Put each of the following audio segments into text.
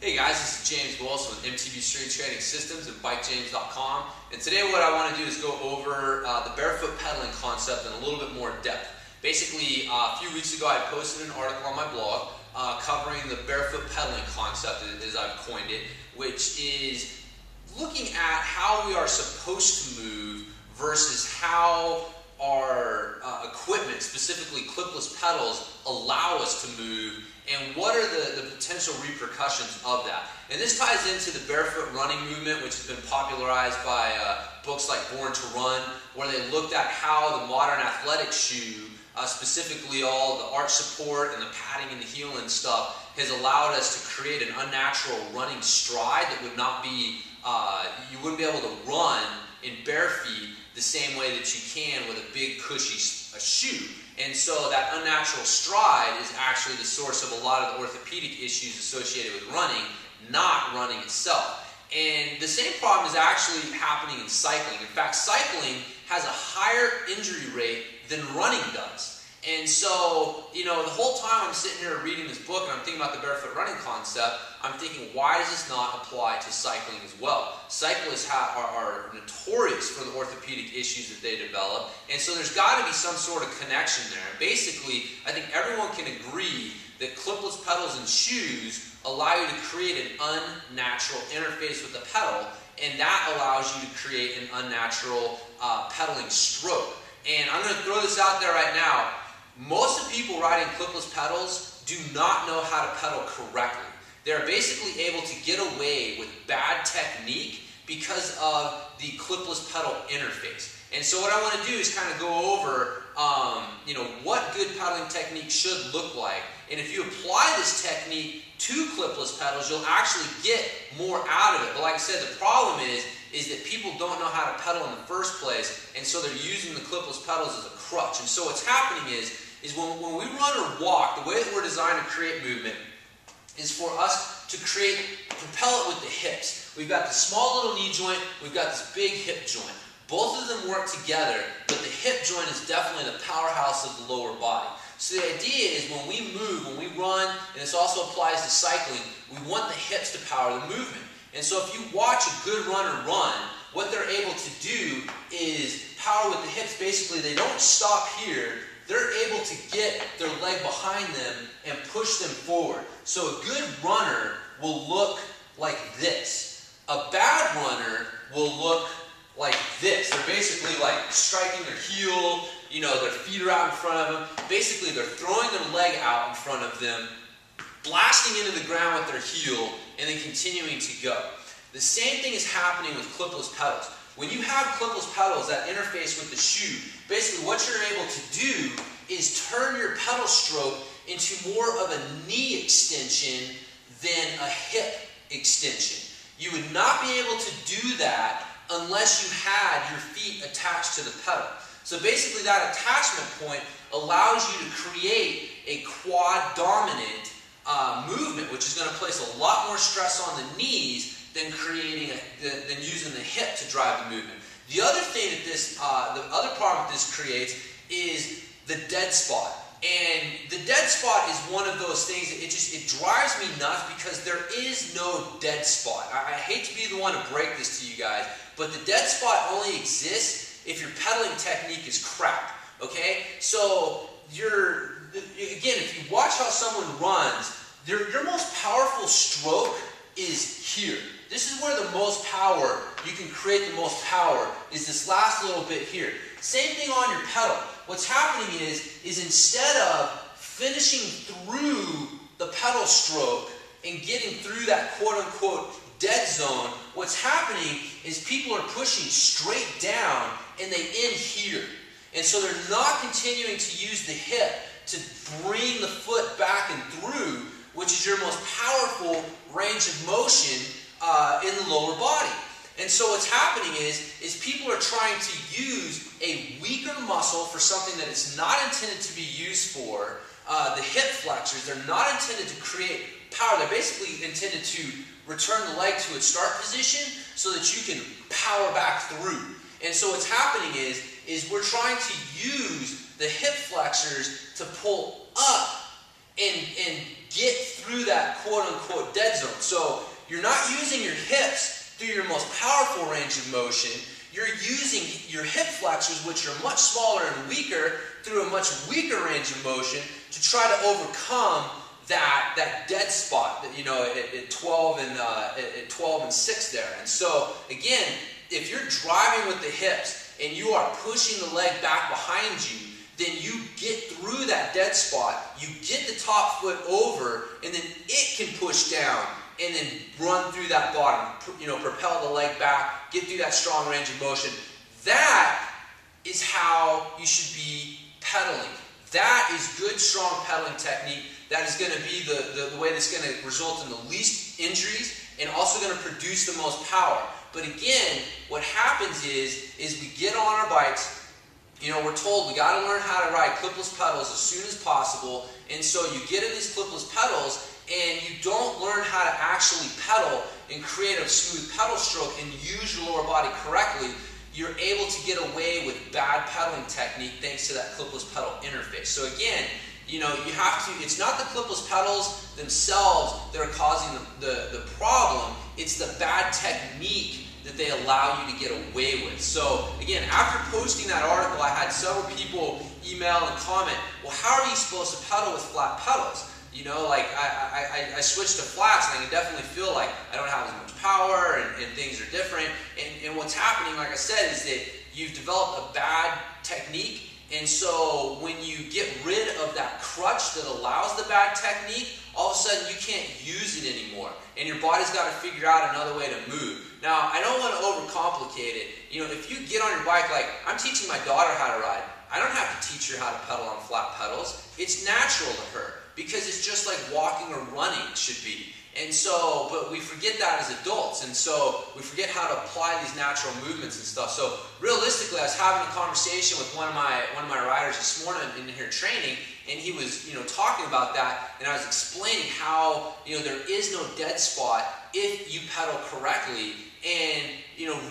Hey guys, this is James Wilson with MTB Street Training Systems and BikeJames.com, and today what I want to do is go over the barefoot pedaling concept in a little bit more depth. Basically, a few weeks ago I posted an article on my blog covering the barefoot pedaling concept, as I've coined it, which is looking at how we are supposed to move versus how our equipment, specifically clipless pedals, allow us to move, and what are the potential repercussions of that. And this ties into the barefoot running movement, which has been popularized by books like Born to Run, where they looked at how the modern athletic shoe, specifically all the arch support and the padding in the heel and stuff, has allowed us to create an unnatural running stride that would not be, you wouldn't be able to run in bare feet the same way that you can with a big cushy shoe. And so that unnatural stride is actually the source of a lot of the orthopedic issues associated with running, not running itself. And the same problem is actually happening in cycling. In fact, cycling has a higher injury rate than running does. And so, you know, the whole time I'm sitting here reading this book and I'm thinking about the barefoot running concept, I'm thinking, why does this not apply to cycling as well? Cyclists are notorious for the orthopedic issues that they develop, and so there's got to be some sort of connection there. And basically, I think everyone can agree that clipless pedals and shoes allow you to create an unnatural interface with the pedal, and that allows you to create an unnatural pedaling stroke. And I'm going to throw this out there right now. Most of the people riding clipless pedals do not know how to pedal correctly. They're basically able to get away with bad technique because of the clipless pedal interface. And so what I want to do is kind of go over you know, what good pedaling technique should look like. And if you apply this technique to clipless pedals, you'll actually get more out of it. But like I said, the problem is that people don't know how to pedal in the first place, and so they're using the clipless pedals as a crutch. And so what's happening is when we run or walk, the way that we're designed to create movement is for us to propel it with the hips. We've got the small little knee joint, we've got this big hip joint. Both of them work together, but the hip joint is definitely the powerhouse of the lower body. So the idea is when we move, when we run, and this also applies to cycling, we want the hips to power the movement. And so if you watch a good runner run, what they're able to do is power with the hips. Basically, they don't stop here. They're able to get their leg behind them and push them forward. So a good runner will look like this. A bad runner will look like this. They're basically like striking their heel, you know, their feet are out in front of them. Basically, they're throwing their leg out in front of them, blasting into the ground with their heel, and then continuing to go. The same thing is happening with clipless pedals. When you have clipless pedals that interface with the shoe, basically what you're able to do is turn your pedal stroke into more of a knee extension than a hip extension. You would not be able to do that unless you had your feet attached to the pedal. So basically that attachment point allows you to create a quad dominant movement, which is going to place a lot more stress on the knees than using the hip to drive the movement. The other thing that the other problem that this creates is the dead spot. And the dead spot is one of those things that it drives me nuts because there is no dead spot. I hate to be the one to break this to you guys, but the dead spot only exists if your pedaling technique is crap. Okay? So again, if you watch how someone runs, your most powerful stroke is here. This is where the most power, you can create the most power, is this last little bit here. Same thing on your pedal. What's happening is instead of finishing through the pedal stroke and getting through that quote-unquote dead zone, what's happening is people are pushing straight down and they end here. And so they're not continuing to use the hip to bring the foot back and through, which is your most powerful range of motion in the lower body. And so what's happening is people are trying to use a weaker muscle for something that it's not intended to be used for. The hip flexors, they're not intended to create power. They're basically intended to return the leg to its start position so that you can power back through. And so what's happening is we're trying to use the hip flexors to pull up and get through through that quote-unquote dead zone. So you're not using your hips through your most powerful range of motion. You're using your hip flexors, which are much smaller and weaker, through a much weaker range of motion to try to overcome that dead spot that, at 12 and 6 there. And so again, if you're driving with the hips and you are pushing the leg back behind you, then you get through that dead spot, you get the top foot over, and then it can push down and then run through that bottom, propel the leg back, get through that strong range of motion. That is how you should be pedaling. That is good, strong pedaling technique. That is going to be the way that's going to result in the least injuries and also going to produce the most power. But again, what happens is we get on our bikes, we're told we got to learn how to ride clipless pedals as soon as possible, and so you get in these clipless pedals and you don't learn how to actually pedal and create a smooth pedal stroke and use your lower body correctly. You're able to get away with bad pedaling technique thanks to that clipless pedal interface. So again, you have to, it's not the clipless pedals themselves that are causing the problem, it's the bad technique that they allow you to get away with. So again, after posting that article, I had several people email and comment, well, how are you supposed to pedal with flat pedals? I switched to flats, and I can definitely feel like I don't have as much power and things are different. And what's happening, like I said, is that you've developed a bad technique. And so when you get rid of that crutch that allows the bad technique, all of a sudden you can't use it anymore. And your body's got to figure out another way to move. Now, I don't want to overcomplicate it. If you get on your bike, like I'm teaching my daughter how to ride, I don't have to teach her how to pedal on flat pedals. It's natural to her because it's just like walking or running should be. And so, but we forget that as adults, and so we forget how to apply these natural movements and stuff. So realistically, I was having a conversation with one of my riders this morning in here training, and he was talking about that, and I was explaining how there is no dead spot if you pedal correctly. And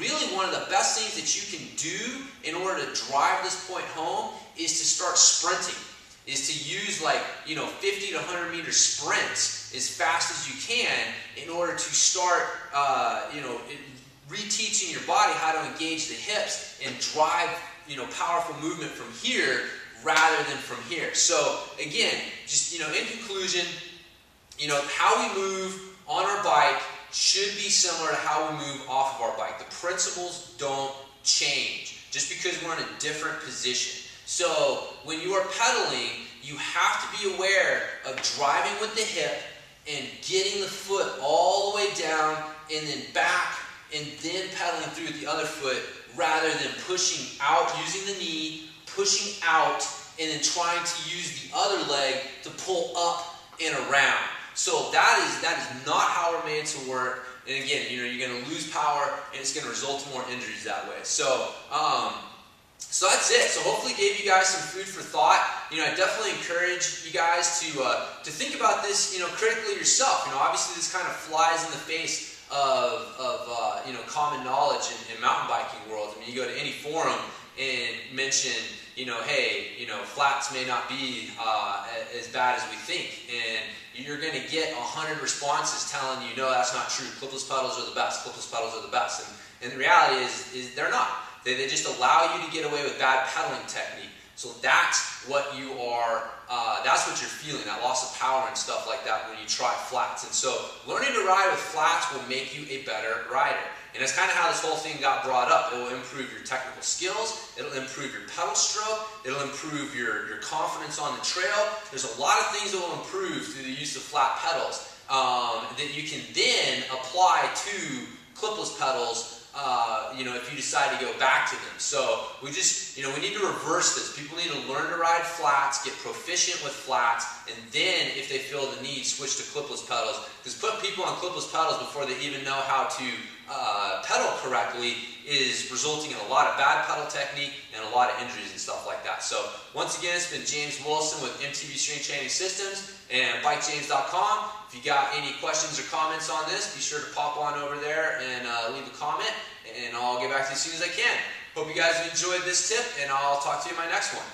really one of the best things that you can do in order to drive this point home is to start sprinting. Is to use 50 to 100 meter sprints as fast as you can in order to start, reteaching your body how to engage the hips and drive, powerful movement from here rather than from here. So again, just, in conclusion, how we move on our bike should be similar to how we move off of our bike. The principles don't change just because we're in a different position. So when you are pedaling, you have to be aware of driving with the hip and getting the foot all the way down and then back and then pedaling through with the other foot rather than pushing out using the knee, pushing out, and then trying to use the other leg to pull up and around. So that is not how we're made to work. And again, you're going to lose power and it's going to result in more injuries that way. So that's it. So hopefully gave you guys some food for thought. I definitely encourage you guys to think about this, critically yourself. Obviously this kind of flies in the face of common knowledge in mountain biking world. I mean, you go to any forum and mention, hey, flats may not be as bad as we think, and you're going to get 100 responses telling you, no, that's not true. Clipless pedals are the best. Clipless pedals are the best. And the reality is they're not. They just allow you to get away with bad pedaling technique. So that's what you are, that's what you're feeling, that loss of power and stuff like that when you try flats. And so learning to ride with flats will make you a better rider. And that's kind of how this whole thing got brought up. It will improve your technical skills, it'll improve your pedal stroke, it'll improve your confidence on the trail. There's a lot of things that will improve through the use of flat pedals that you can then apply to clipless pedals if you decide to go back to them. So we just, we need to reverse this. People need to learn to ride flats, get proficient with flats, and then if they feel the need, switch to clipless pedals. Because putting people on clipless pedals before they even know how to pedal correctly is resulting in a lot of bad pedal technique and a lot of injuries and stuff like that. So once again, it's been James Wilson with MTB Strength Training Systems and BikeJames.com. If you got any questions or comments on this, be sure to pop on over there and leave a comment, and I'll get back to you as soon as I can. Hope you guys have enjoyed this tip, and I'll talk to you in my next one.